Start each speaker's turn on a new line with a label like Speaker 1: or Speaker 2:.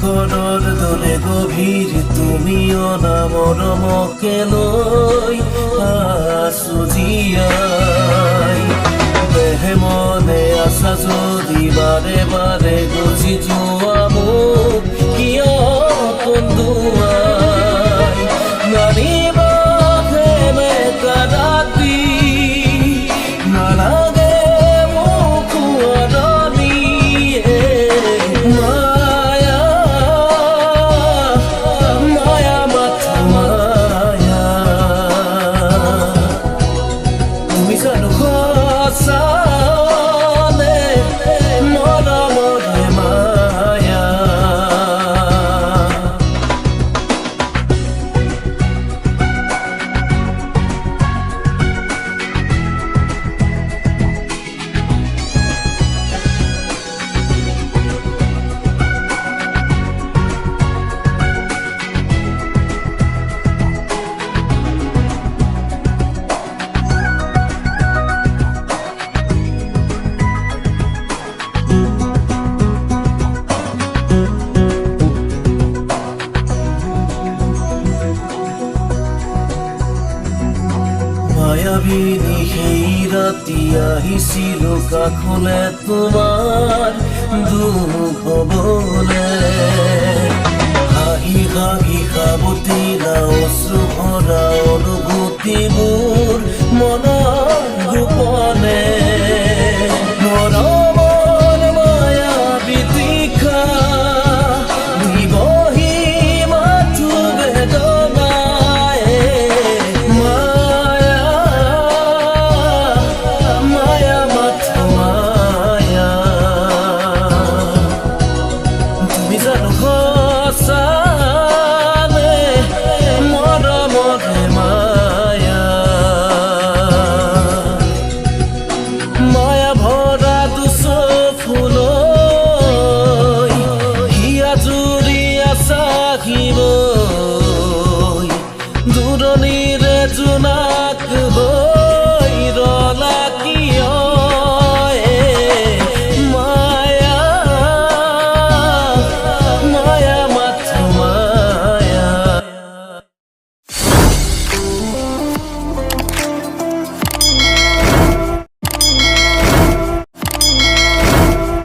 Speaker 1: সাগৰৰ দৰে গভীৰ তুমি অনামৰমকে লৈ আছো জীয়াই দেহে মনে আছা যদি বাৰে বাৰে গুচি যোৱা মোক কিয় কন্দুৱাই নানিব প্ৰেমে কাৰাতি নালাগে মোক আদৰণিয়ে মায়া মায়া মাথা মায়া তুমি জানো সঁচা মায়াবিনী সেই ৰাতি আহিছিলো কাষলে তোমাৰ দুখ হবলে হাঁহি হাঁহি সাৱতি অশ্ৰু ভৰা অনুভূতিবোৰ মনৰ গোপন